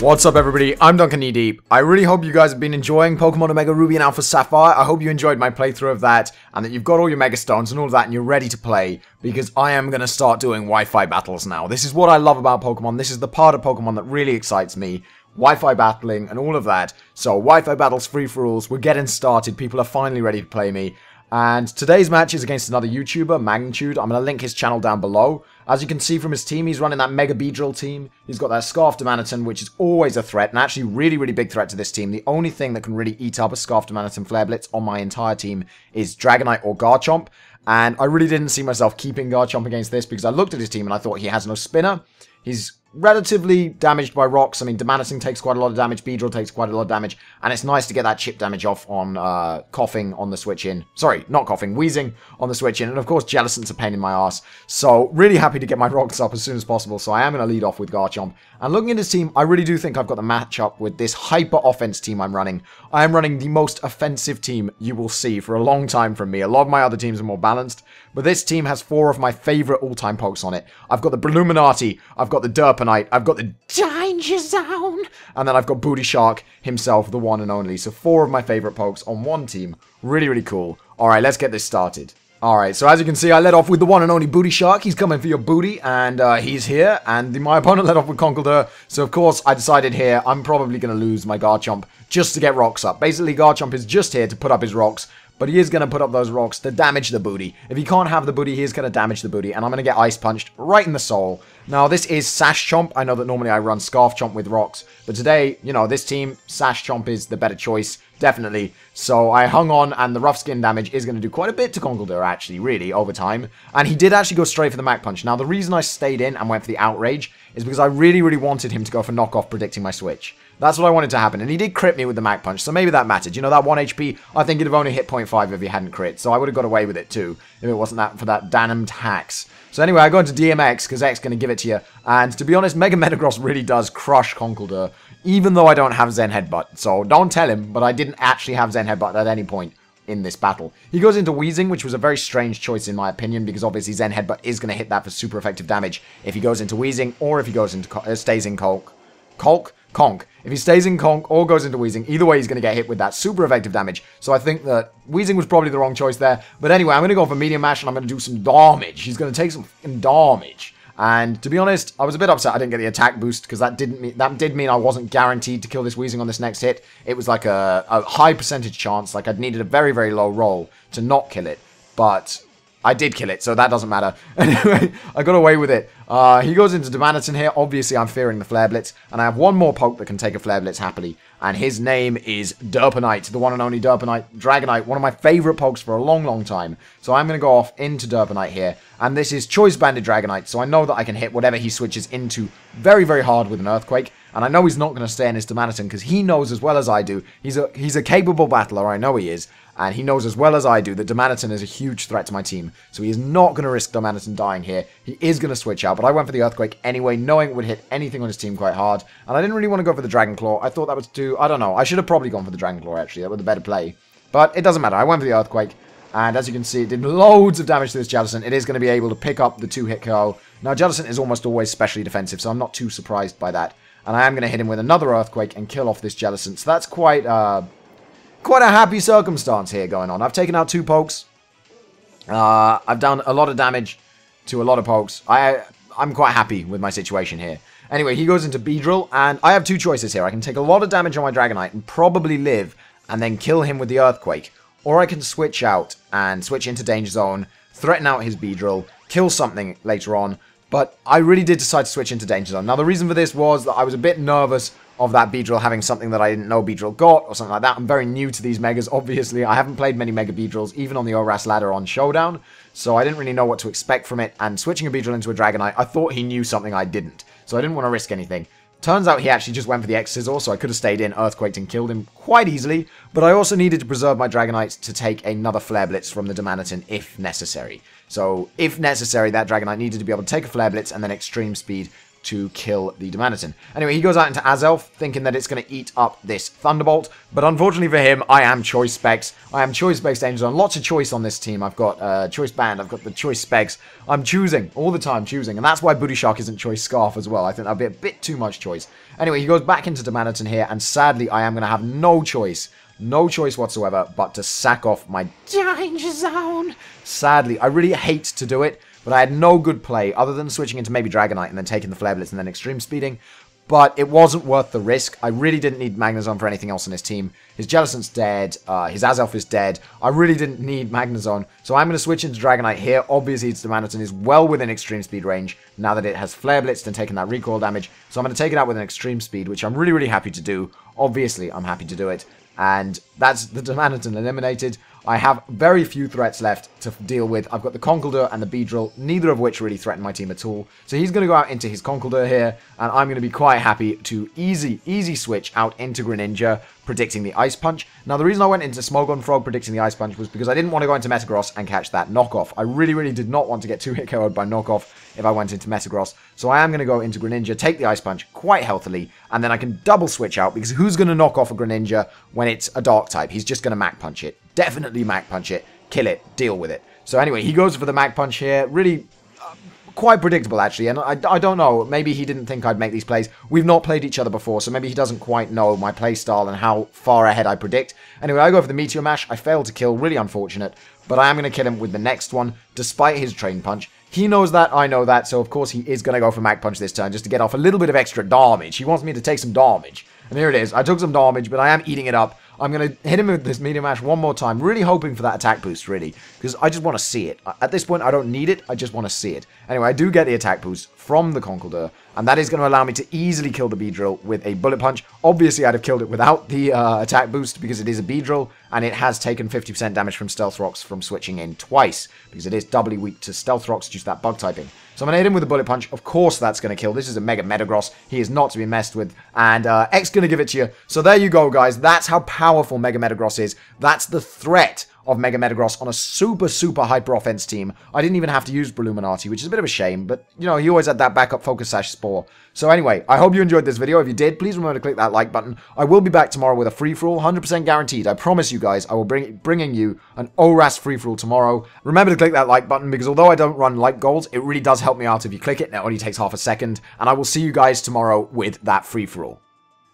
What's up everybody, I'm DuncanCantDie. I really hope you guys have been enjoying Pokemon Omega Ruby and Alpha Sapphire. I hope you enjoyed my playthrough of that, and that you've got all your Mega Stones and all of that, and you're ready to play, because I am going to start doing Wi-Fi battles now. This is what I love about Pokemon. This is the part of Pokemon that really excites me. Wi-Fi battling and all of that. So, Wi-Fi battles, free-for-alls, we're getting started. People are finally ready to play me. And today's match is against another YouTuber, Magnitude. I'm going to link his channel down below. As you can see from his team, he's running that Mega Beedrill team. He's got that Scarf Domaniton, which is always a threat, and actually really big threat to this team. The only thing that can really eat up a Scarf Domaniton Flare Blitz on my entire team is Dragonite or Garchomp. And I really didn't see myself keeping Garchomp against this, because I looked at his team and I thought he has no spinner. He's relatively damaged by rocks. I mean, Domaniton takes quite a lot of damage, Beedrill takes quite a lot of damage, and it's nice to get that chip damage off on Coughing on the switch in. Sorry, not Coughing, Wheezing on the switch in, and of course Jellicent's a pain in my ass. So, really happy to get my rocks up as soon as possible, so I am going to lead off with Garchomp. And looking at his team, I really do think I've got the matchup with this hyper-offense team I'm running. I am running the most offensive team you will see for a long time from me. A lot of my other teams are more balanced, but this team has 4 of my favourite all-time pokes on it. I've got the Illuminati, I've got the Derpanite, I've got the Danger Zone, and then I've got Booty Shark himself, the one and only. So 4 of my favourite pokes on one team. Really cool. Alright, let's get this started. Alright, so as you can see, I led off with the one and only Booty Shark. He's coming for your booty, and he's here. And my opponent led off with Conkeldurr. So, of course, I decided here I'm probably going to lose my Garchomp just to get rocks up. Basically, Garchomp is just here to put up his rocks, but he is going to put up those rocks to damage the booty. If he can't have the booty, he is going to damage the booty, and I'm going to get Ice Punched right in the soul. Now, this is Sash Chomp. I know that normally I run Scarf Chomp with rocks, but today, you know, this team, Sash Chomp is the better choice, definitely. So I hung on, and the rough skin damage is going to do quite a bit to Conkeldurr, actually, really, over time. And he did actually go straight for the Mach Punch. Now, the reason I stayed in and went for the Outrage is because I really wanted him to go for knockoff, predicting my switch. That's what I wanted to happen, and he did crit me with the Mach Punch, so maybe that mattered. You know, that 1 HP, I think he'd have only hit 0.5 if he hadn't crit, so I would have got away with it too, if it wasn't that for that damned hacks. So anyway, I go into DMX, because X is going to give it to you, and to be honest, Mega Metagross really does crush Conkeldurr, even though I don't have Zen Headbutt, so don't tell him, but I didn't actually have Zen Headbutt at any point in this battle. He goes into Wheezing, which was a very strange choice in my opinion, because obviously Zen Headbutt is going to hit that for super effective damage if he goes into Wheezing, or if he goes into stays in Conk. If he stays in Conk or goes into Wheezing, either way he's going to get hit with that super effective damage. So I think that Wheezing was probably the wrong choice there. But anyway, I'm going to go for Medium Mash and I'm going to do some damage. He's going to take some fucking damage. And to be honest, I was a bit upset I didn't get the attack boost, because that did mean I wasn't guaranteed to kill this Wheezing on this next hit. It was like a high percentage chance, like I'd needed a very low roll to not kill it. But I did kill it, so that doesn't matter. Anyway, I got away with it. He goes into Domaniton here. Obviously, I'm fearing the Flare Blitz. And I have one more poke that can take a Flare Blitz happily. And his name is Derpanite, the one and only Derpanite. Dragonite, one of my favourite pokes for a long time. So I'm going to go off into Derpanite here. And this is Choice Banded Dragonite, so I know that I can hit whatever he switches into very hard with an Earthquake. And I know he's not going to stay in his Domaniton, because he knows as well as I do. He's a capable battler, I know he is. And he knows as well as I do that Domaniton is a huge threat to my team. So he is not going to risk Domaniton dying here. He is going to switch out, but I went for the Earthquake anyway, knowing it would hit anything on his team quite hard. And I didn't really want to go for the Dragon Claw. I thought that was too... I don't know. I should have probably gone for the Dragon Claw, actually. That was a better play. But it doesn't matter. I went for the Earthquake. And as you can see, it did loads of damage to this Jellicent. It is going to be able to pick up the 2-hit KO. Now, Jellicent is almost always specially defensive, so I'm not too surprised by that. And I am going to hit him with another Earthquake and kill off this Jellicent. So that's quite a happy circumstance here going on. I've taken out 2 pokes. I've done a lot of damage to a lot of pokes. I'm quite happy with my situation here. Anyway, he goes into Beedrill, and I have 2 choices here. I can take a lot of damage on my Dragonite and probably live, and then kill him with the Earthquake. Or I can switch out and switch into Danger Zone, threaten out his Beedrill, kill something later on. But I really did decide to switch into Danger Zone. Now, the reason for this was that I was a bit nervous of that Beedrill having something that I didn't know Beedrill got, or something like that. I'm very new to these Megas, obviously. I haven't played many Mega Beedrills, even on the ORAS ladder on Showdown, so I didn't really know what to expect from it, and switching a Beedrill into a Dragonite, I thought he knew something I didn't, so I didn't want to risk anything. Turns out he actually just went for the X-Scissor, so I could have stayed in, Earthquaked, and killed him quite easily, but I also needed to preserve my Dragonite to take another Flare Blitz from the Domaniton if necessary. So, if necessary, that Dragonite needed to be able to take a Flare Blitz and then Extreme Speed to kill the Domaniton. Anyway, he goes out into Azelf, thinking that it's going to eat up this Thunderbolt, but unfortunately for him, I am Choice Specs. I am Choice Specs Danger Zone. Lots of choice on this team. I've got Choice Band, I've got the Choice Specs. I'm choosing, all the time choosing, and that's why Booty Shark isn't Choice Scarf as well. I think that'd be a bit too much choice. Anyway, he goes back into Domaniton here, and sadly, I am going to have no choice whatsoever but to sack off my Danger Zone. Sadly, I really hate to do it, but I had no good play other than switching into maybe Dragonite and then taking the Flare Blitz and then Extreme Speeding. But it wasn't worth the risk. I really didn't need Magnezone for anything else in his team. His Jellicent's dead. His Azelf is dead. I really didn't need Magnezone. So I'm going to switch into Dragonite here. Obviously, its Domaniton is well within Extreme Speed range now that it has Flare Blitzed and taken that recoil damage. So I'm going to take it out with an Extreme Speed, which I'm really, really happy to do. Obviously, I'm happy to do it. And that's the Domaniton eliminated. I have very few threats left to deal with. I've got the Conkeldurr and the Beedrill, neither of which really threaten my team at all. So he's going to go out into his Conkeldurr here, and I'm going to be quite happy to easy switch out into Greninja, predicting the Ice Punch. Now, the reason I went into Smogon Frog predicting the Ice Punch was because I didn't want to go into Metagross and catch that knockoff. I really, really did not want to get 2-hit KO'd by knockoff if I went into Metagross. So I am going to go into Greninja, take the Ice Punch quite healthily, and then I can double switch out, because who's going to knock off a Greninja when it's a Dark type? He's just going to Mach Punch it. Definitely Mach Punch it, kill it, deal with it. So anyway, he goes for the Mach Punch here. Really quite predictable, actually. And I don't know, maybe he didn't think I'd make these plays. We've not played each other before, so maybe he doesn't quite know my play style and how far ahead I predict. Anyway, I go for the Meteor Mash. I failed to kill, really unfortunate. But I am going to kill him with the next one, despite his Drain Punch. He knows that, I know that, so of course he is going to go for Mach Punch this turn, just to get off a little bit of extra damage. He wants me to take some damage. And here it is. I took some damage, but I am eating it up. I'm going to hit him with this Meteor Mash one more time, really hoping for that attack boost, really, because I just want to see it. At this point, I don't need it, I just want to see it. Anyway, I do get the attack boost from the Conkeldurr, and that is going to allow me to easily kill the Beedrill with a Bullet Punch. Obviously, I'd have killed it without the attack boost, because it is a Beedrill, and it has taken 50% damage from Stealth Rocks from switching in twice, because it is doubly weak to Stealth Rocks due to that bug typing. So I'm going to hit him with a Bullet Punch. Of course that's going to kill. This is a Mega Metagross. He is not to be messed with. And X going to give it to you. So there you go, guys. That's how powerful Mega Metagross is. That's the threat of Mega Metagross on a super hyper offense team. I didn't even have to use Illuminati, which is a bit of a shame, but, you know, he always had that backup Focus Sash Spore. So anyway, I hope you enjoyed this video. If you did, please remember to click that like button. I will be back tomorrow with a free-for-all, 100% guaranteed. I promise you guys, I will bringing you an ORAS free-for-all tomorrow. Remember to click that like button, because although I don't run like goals, it really does help me out if you click it, and it only takes half a second. And I will see you guys tomorrow with that free-for-all.